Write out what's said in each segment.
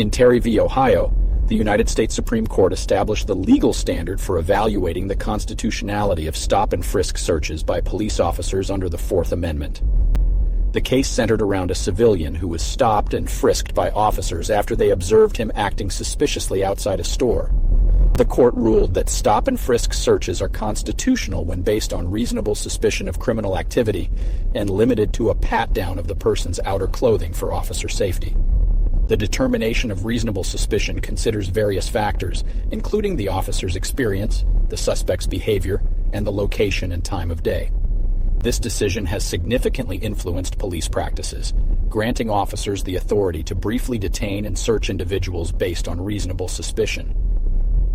In Terry v. Ohio, the United States Supreme Court established the legal standard for evaluating the constitutionality of stop-and-frisk searches by police officers under the Fourth Amendment. The case centered around a civilian who was stopped and frisked by officers after they observed him acting suspiciously outside a store. The court ruled that stop-and-frisk searches are constitutional when based on reasonable suspicion of criminal activity and limited to a pat-down of the person's outer clothing for officer safety. The determination of reasonable suspicion considers various factors, including the officer's experience, the suspect's behavior, and the location and time of day. This decision has significantly influenced police practices, granting officers the authority to briefly detain and search individuals based on reasonable suspicion.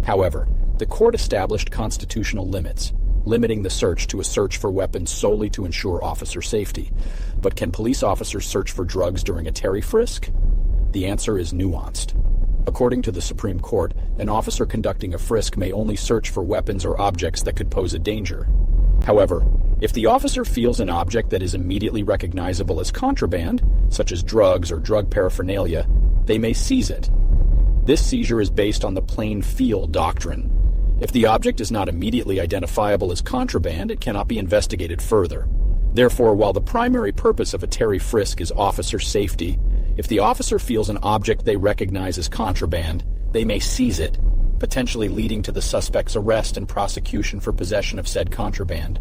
However, the court established constitutional limits, limiting the search to a search for weapons solely to ensure officer safety. But can police officers search for drugs during a Terry frisk? The answer is nuanced. According to the Supreme Court, an officer conducting a frisk may only search for weapons or objects that could pose a danger. However, if the officer feels an object that is immediately recognizable as contraband, such as drugs or drug paraphernalia, they may seize it. This seizure is based on the plain feel doctrine. If the object is not immediately identifiable as contraband, it cannot be investigated further. Therefore, while the primary purpose of a Terry frisk is officer safety, if the officer feels an object they recognize as contraband, they may seize it, potentially leading to the suspect's arrest and prosecution for possession of said contraband.